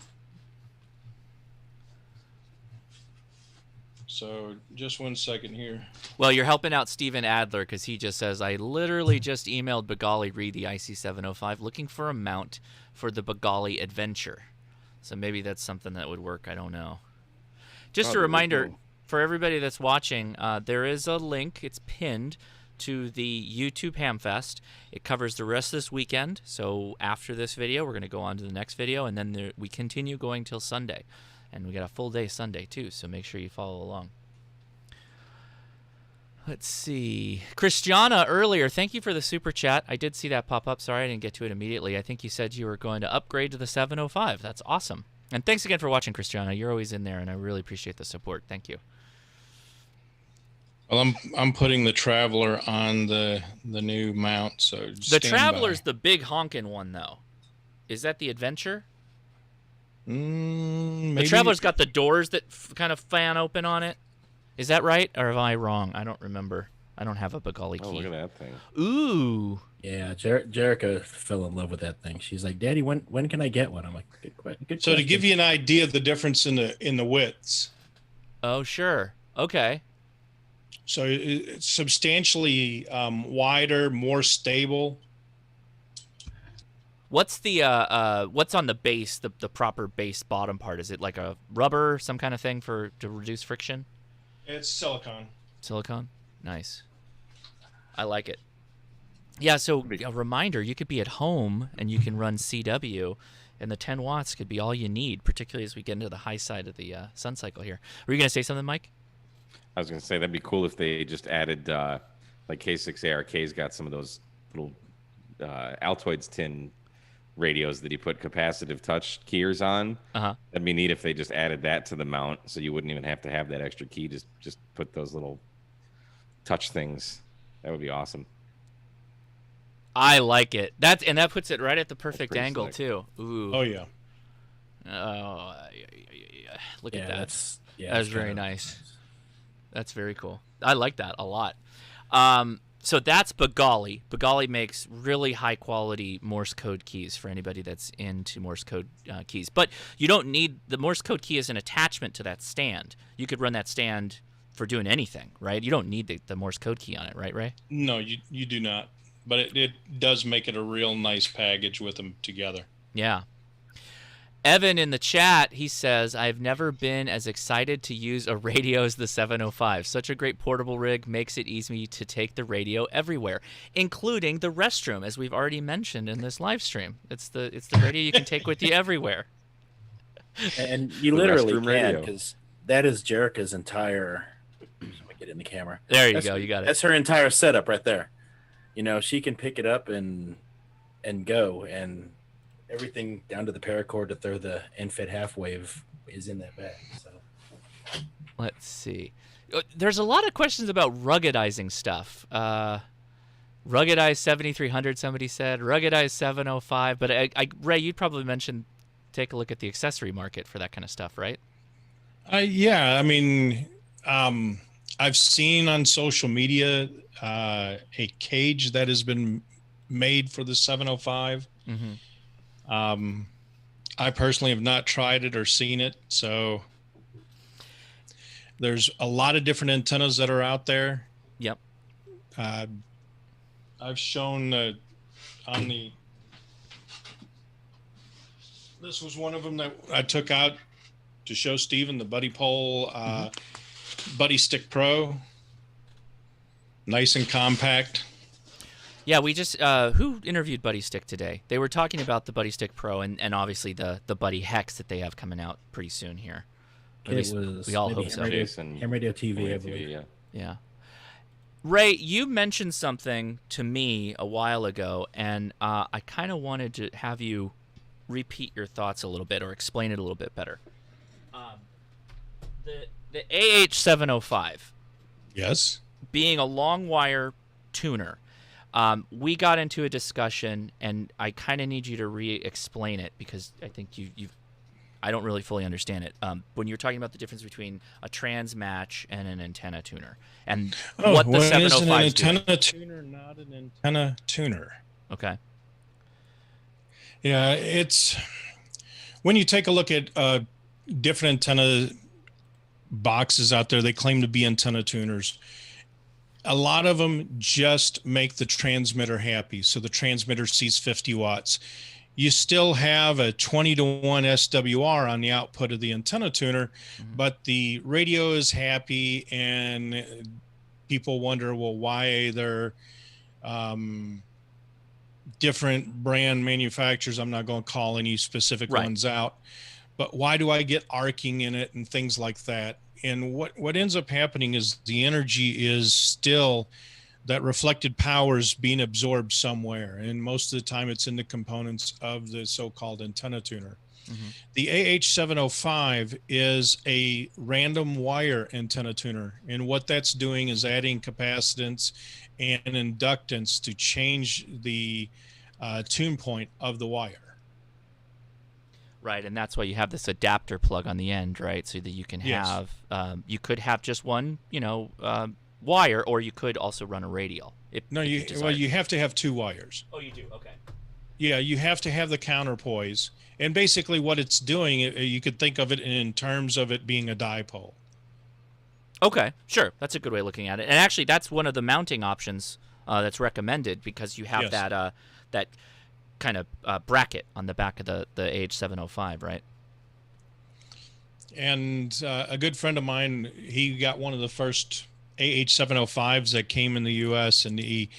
So just 1 second here. Well, you're helping out Steven Adler because he just says, I literally just emailed Bagali Reed the IC705 looking for a mount for the Bagali Adventure. So maybe that's something that would work. I don't know. Just a reminder for everybody that's watching, there is a link. It's pinned to the YouTube Hamfest. It covers the rest of this weekend. So after this video, we're going to go on to the next video, and then we continue going till Sunday. And we got a full day Sunday, too, so make sure you follow along. Let's see. Christiana, earlier, thank you for the super chat. I did see that pop up. Sorry I didn't get to it immediately. I think you said you were going to upgrade to the 705. That's awesome. And thanks again for watching, Christiana. You're always in there, and I really appreciate the support. Thank you. Well, I'm putting the Traveler on the new mount, so just the Traveler's the big honkin' one, though. Is that the Adventure? Maybe. The Traveler's got the doors that kind of fan open on it. Is that right, or am I wrong? I don't remember. I don't have a Bagali key. Oh, look at that thing. Ooh. Yeah, Jerica fell in love with that thing. She's like, Daddy, when can I get one? I'm like, good question. So to give you an idea of the difference in the widths. Oh, sure. Okay. So it's substantially wider, more stable. What's the what's on the base, the proper base bottom part? Is it like a rubber, some kind of thing to reduce friction? It's silicone. Silicone? Nice. I like it. Yeah, so a reminder, you could be at home and you can run CW, and the 10 watts could be all you need, particularly as we get into the high side of the sun cycle here. Were you going to say something, Mike? I was going to say that'd be cool if they just added, like K6ARK's got some of those little Altoids tin radios that you put capacitive touch keyers on. That'd be neat if they just added that to the mount, so you wouldn't even have to have that extra key. Just put those little touch things. That would be awesome. I like it. That puts it right at the perfect angle sick. too. Ooh. Oh yeah. Oh, look at that. Yeah, That was it's very kinda nice. That's very cool. I like that a lot. So that's Bagali. Bagali makes really high quality Morse code keys for anybody that's into Morse code keys. But you don't need the Morse code key as an attachment to that stand. You could run that stand for doing anything, right? You don't need the Morse code key on it, right, Ray? No, you do not. But it does make it a real nice package with them together. Yeah. Evan in the chat, he says, I've never been as excited to use a radio as the 705. Such a great portable rig, makes it easy to take the radio everywhere, including the restroom, as we've already mentioned in this live stream. It's the radio you can take with you everywhere. And you The literally restroom can, radio. because that is Jerica's entire. Let me get in the camera. There you go. You got it. That's her entire setup right there. You know, she can pick it up and go, and everything down to the paracord to throw the end-fed half wave is in that bag. So Let's see. There's a lot of questions about ruggedizing stuff. Ruggedized 7300, somebody said. Ruggedized 705. But Ray, you'd probably mention take a look at the accessory market for that kind of stuff, right? Yeah, I mean, I've seen on social media a cage that has been made for the 705. Mm-hmm. I personally have not tried it or seen it, so there's a lot of different antennas that are out there. Yep. I've shown on the. This was one of them that I took out to show Steven, the Buddy Pole Buddy Stick Pro. Nice and compact. Yeah, we just who interviewed Buddy Stick today? They were talking about the Buddy Stick Pro and obviously the Buddy Hex that they have coming out pretty soon here. At it least was we all maybe hope so. Ham Radio TV, I believe. Yeah. Yeah. Ray, you mentioned something to me a while ago, and I kind of wanted to have you repeat your thoughts a little bit or explain it a little bit better. The AH705. Yes. Being a long wire tuner, we got into a discussion, and I kind of need you to re-explain it because I think I don't really fully understand it. When you're talking about the difference between a trans match and an antenna tuner, and what the 705 is an antenna tuner, not an antenna tuner. Okay. Yeah, it's when you take a look at different antenna boxes out there, they claim to be antenna tuners. A lot of them just make the transmitter happy. So the transmitter sees 50 watts. You still have a 20-to-1 SWR on the output of the antenna tuner, but the radio is happy, and people wonder, well, why they're different brand manufacturers. I'm not going to call any specific ones out, but why do I get arcing in it and things like that? And what ends up happening is the energy is still, that reflected power is being absorbed somewhere. And most of the time it's in the components of the so-called antenna tuner. Mm-hmm. The AH705 is a random wire antenna tuner. And what that's doing is adding capacitance and inductance to change the tune point of the wire. Right, and that's why you have this adapter plug on the end, right? So that you can have, you could have just one, wire, or you could also run a radial. You have to have two wires. Oh, you do? Okay. Yeah, you have to have the counterpoise. And basically what it's doing, you could think of it in terms of it being a dipole. Okay, sure. That's a good way of looking at it. And actually, that's one of the mounting options that's recommended because you have that kind of bracket on the back of the AH705, right? And a good friend of mine, he got one of the first AH705s that came in the U.S., and he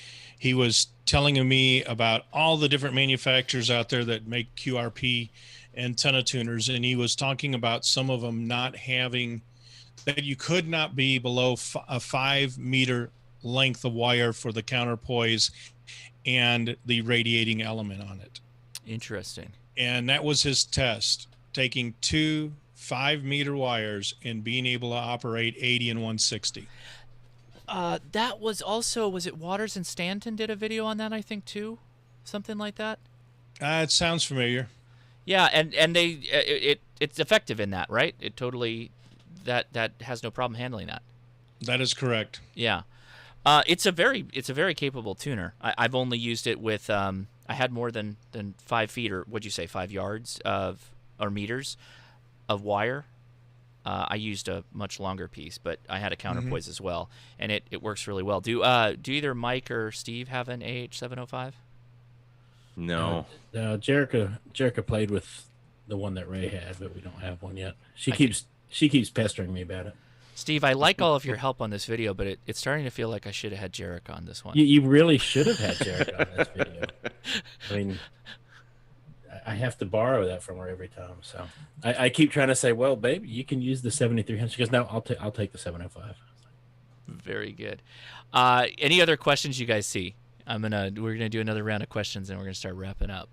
was telling me about all the different manufacturers out there that make QRP antenna tuners, and he was talking about some of them not having, that you could not be below a 5-meter length of wire for the counterpoise and the radiating element on it. Interesting. And that was his test, taking 2 5-meter wires and being able to operate 80 and 160. That was also, was it Waters and Stanton did a video on that, I think, too? Something like that? It sounds familiar. Yeah, and they it's effective in that, right? It totally, that has no problem handling that. That is correct. Yeah. It's a very capable tuner. I've only used it with I had more than 5 feet, or what'd you say, 5 yards or meters of wire. I used a much longer piece, but I had a counterpoise as well, and it works really well. Do either Mike or Steve have an AH705? No. Jerica played with the one that Ray had, but we don't have one yet. She keeps pestering me about it. Steve, I like all of your help on this video, but it's starting to feel like I should have had Jerica on this one. You really should have had Jerica on this video. I mean, I have to borrow that from her every time. So I keep trying to say, well, babe, you can use the 7300. She goes, no, I'll take the 705. Very good. Any other questions you guys see? We're gonna do another round of questions, and we're gonna start wrapping up.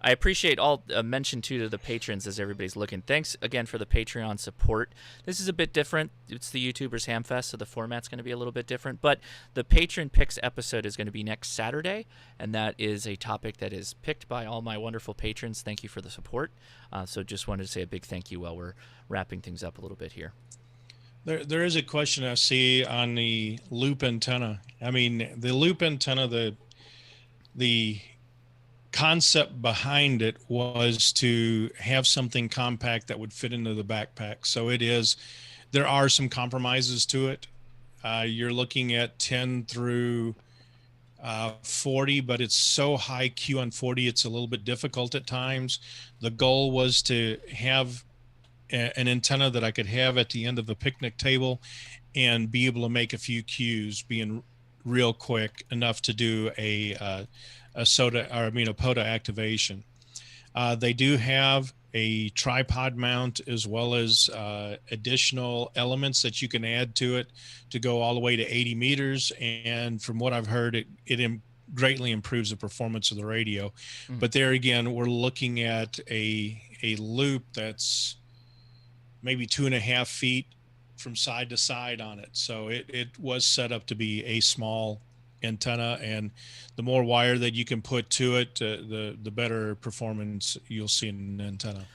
I appreciate all mention too to the patrons as everybody's looking. Thanks again for the Patreon support. This is a bit different. It's the YouTubers Hamfest, so the format's going to be a little bit different. But the Patron Picks episode is going to be next Saturday, and that is a topic that is picked by all my wonderful patrons. Thank you for the support. So just wanted to say a big thank you while we're wrapping things up a little bit here. There is a question I see on the loop antenna. I mean, the loop antenna, the concept behind it was to have something compact that would fit into the backpack. So there are some compromises to it. You're looking at 10 through 40, but it's so high Q on 40, it's a little bit difficult at times. The goal was to have an antenna that I could have at the end of a picnic table and be able to make a few Qs, being real quick enough to do a POTA activation. They do have a tripod mount as well as additional elements that you can add to it to go all the way to 80 meters. And from what I've heard, it greatly improves the performance of the radio. But there again, we're looking at a loop that's maybe 2.5 feet from side to side on it. So it was set up to be a small antenna, and the more wire that you can put to it, the better performance you'll see in an antenna.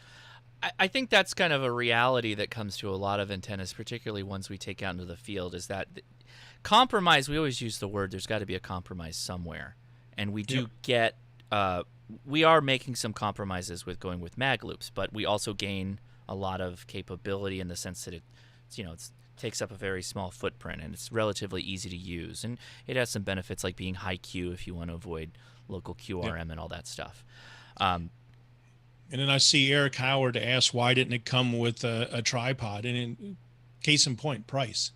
I think that's kind of a reality that comes to a lot of antennas, particularly ones we take out into the field, is that compromise, we always use the word, there's got to be a compromise somewhere. And we do get, we are making some compromises with going with mag loops, but we also gain a lot of capability in the sense that it takes up a very small footprint, and it's relatively easy to use, and it has some benefits like being high Q if you want to avoid local QRM and all that stuff. And then I see Eric Howard ask, why didn't it come with a tripod? And in case in point, price.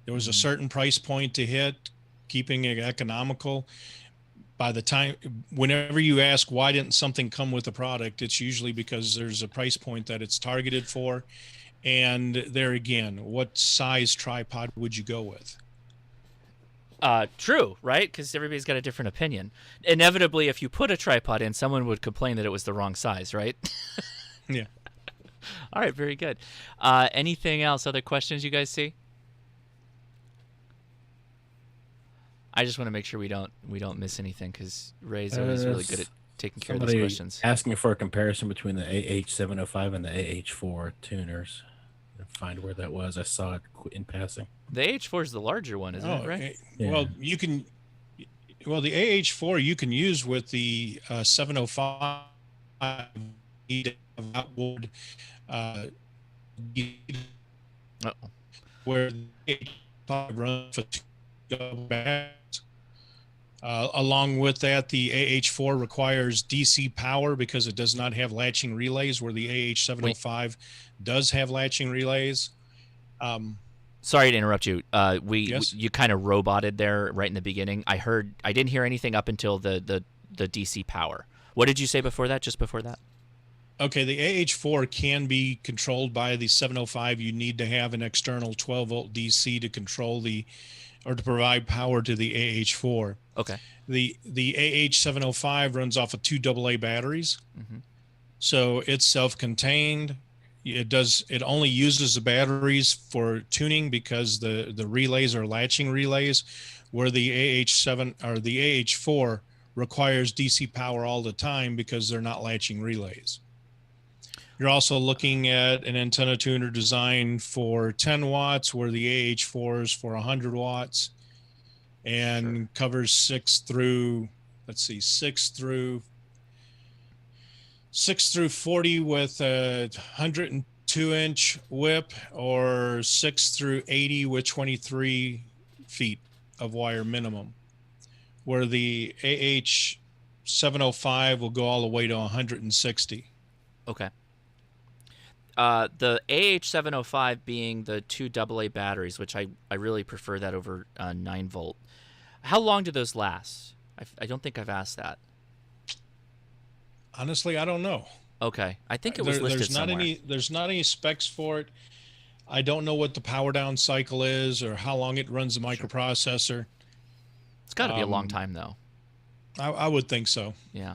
There was a certain price point to hit, keeping it economical. By the time, whenever you ask why didn't something come with a product, it's usually because there's a price point that it's targeted for. And there again, what size tripod would you go with? True, right? Because everybody's got a different opinion. Inevitably, if you put a tripod in, someone would complain that it was the wrong size, right? Yeah. All right, very good. Anything else? Other questions you guys see? I just want to make sure we don't miss anything, because Ray's always really good at taking care of those questions. Asking for a comparison between the AH705 and the AH4 tuners. Find where that was. I saw it in passing. The AH4 is the larger one, isn't it, right? Well, the AH4 you can use with the 705 outboard where the AH5 runs for 2 bags. Along with that, the AH4 requires DC power because it does not have latching relays, where the AH705 does have latching relays. Sorry to interrupt you. Yes? You kind of roboted there right in the beginning. I didn't hear anything up until the DC power. What did you say before that? Just before that? Okay, the AH4 can be controlled by the 705. You need to have an external 12-volt DC to control or to provide power to the AH4. Okay. The AH705 runs off of 2 AA batteries. So it's self-contained. It only uses the batteries for tuning because the relays are latching relays, where the AH7 or the AH4 requires DC power all the time because they're not latching relays. You're also looking at an antenna tuner designed for 10 watts, where the AH4 is for 100 watts, and covers 6 through 40 with a 102-inch whip, or 6 through 80 with 23 feet of wire minimum, where the AH705 will go all the way to 160. Okay. The AH705 being the 2 AA batteries, which I really prefer that over 9-volt. How long do those last? I don't think I've asked that. Honestly, I don't know. Okay. I think it was listed somewhere. There's not any specs for it. I don't know what the power down cycle is or how long it runs the microprocessor. It's got to be a long time, though. I would think so. Yeah.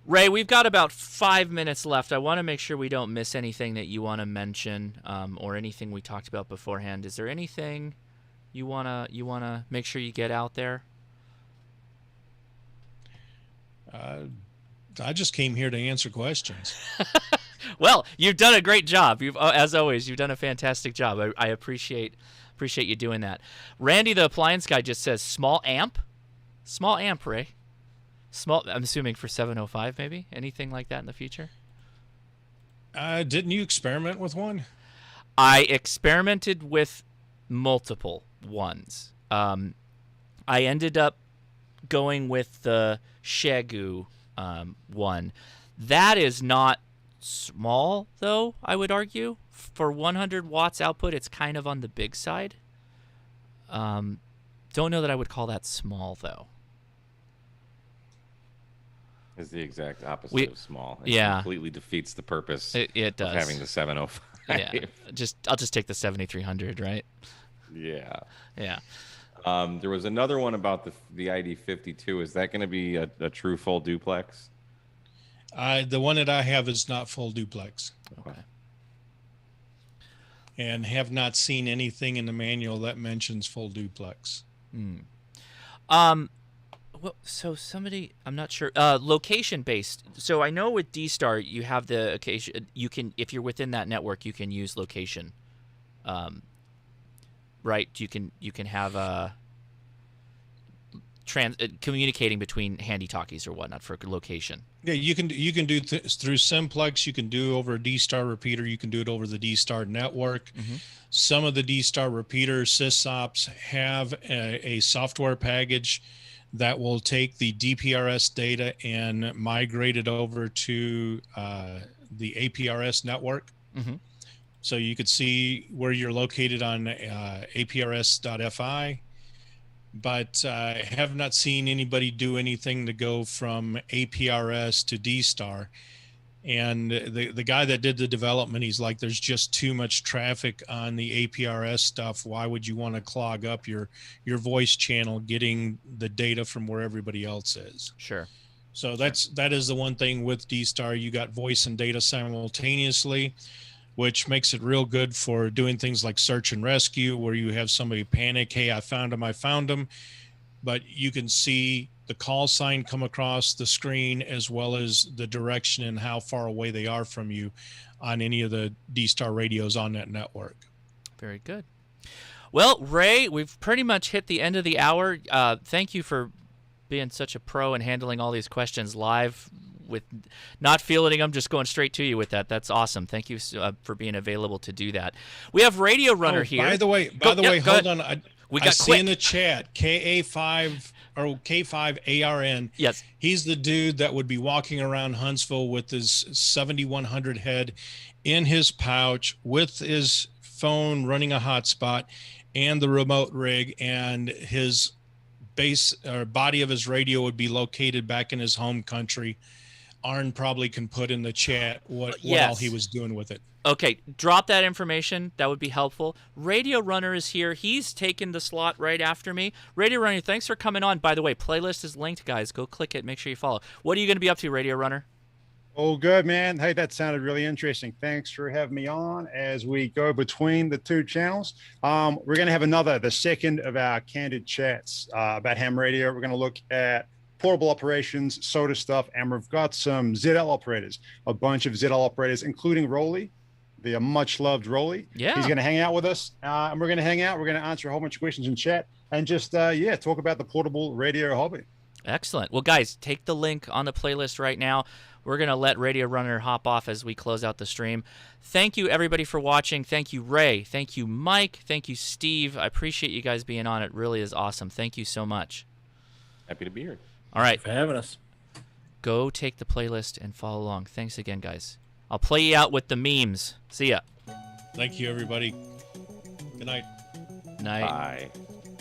Ray, we've got about 5 minutes left. I want to make sure we don't miss anything that you want to mention, or anything we talked about beforehand. Is there anything you wanna make sure you get out there? I just came here to answer questions. Well, you've done a great job. As always, you've done a fantastic job. I appreciate you doing that. Randy, the appliance guy, just says small amp, Ray. Small. I'm assuming for 705, maybe anything like that in the future. Didn't you experiment with one? I experimented with multiple ones. I ended up going with the Shegu one. That is not small, though, I would argue. For 100 watts output, it's kind of on the big side. Don't know that I would call that small, though. Is the exact opposite of small. It completely defeats the purpose it does. of having the 705. Yeah, I'll just take the 7300, right? Yeah. Yeah. There was another one about the ID52. Is that going to be a true full duplex? The one that I have is not full duplex. Okay. And have not seen anything in the manual that mentions full duplex. Well, so somebody, I'm not sure. Location based. So I know with D-Star you have the occasion. You can, if you're within that network, you can use location. Right. You can have communicating between handy talkies or whatnot for location. Yeah, you can do through Simplex. You can do over a D-Star repeater. You can do it over the D-Star network. Mm-hmm. Some of the D-Star repeater sysops have a software package that will take the DPRS data and migrate it over to the APRS network. Mm-hmm. So you could see where you're located on APRS.FI, but I have not seen anybody do anything to go from APRS to D-Star. And the guy that did the development, he's like, there's just too much traffic on the APRS stuff. Why would you want to clog up your voice channel getting the data from where everybody else is? Sure. So that is the one thing with D-Star. You got voice and data simultaneously, which makes it real good for doing things like search and rescue, where you have somebody panic, hey, I found them. But you can see the call sign come across the screen, as well as the direction and how far away they are from you on any of the D-Star radios on that network. Very good. Well, Ray, we've pretty much hit the end of the hour. Thank you for being such a pro and handling all these questions live, with not fielding them, just going straight to you with that. That's awesome. Thank you for being available to do that. We have Radio Runner here. By the way, hold on. I see in the chat KA5 or K5ARN. Yes. He's the dude that would be walking around Huntsville with his 7100 head in his pouch with his phone running a hotspot and the remote rig, and his base or body of his radio would be located back in his home country. Arn probably can put in the chat what all he was doing with it. Okay, drop that information. That would be helpful. Radio Runner is here. He's taken the slot right after me. Radio Runner, thanks for coming on. By the way, playlist is linked, guys. Go click it. Make sure you follow. What are you going to be up to, Radio Runner? Oh, good, man. Hey, that sounded really interesting. Thanks for having me on as we go between the two channels. We're going to have the second of our candid chats about ham radio. We're going to look at portable operations, soda stuff, and we've got some ZL operators, a bunch of ZL operators, including Rolly, the much loved Rolly. Yeah. He's going to hang out with us, and we're going to hang out. We're going to answer a whole bunch of questions in chat and just, talk about the portable radio hobby. Excellent. Well, guys, take the link on the playlist right now. We're going to let Radio Runner hop off as we close out the stream. Thank you, everybody, for watching. Thank you, Ray. Thank you, Mike. Thank you, Steve. I appreciate you guys being on. It really is awesome. Thank you so much. Happy to be here. All right. For having us. Go take the playlist and follow along. Thanks again, guys. I'll play you out with the memes. See ya. Thank you, everybody. Good night. Night. Bye.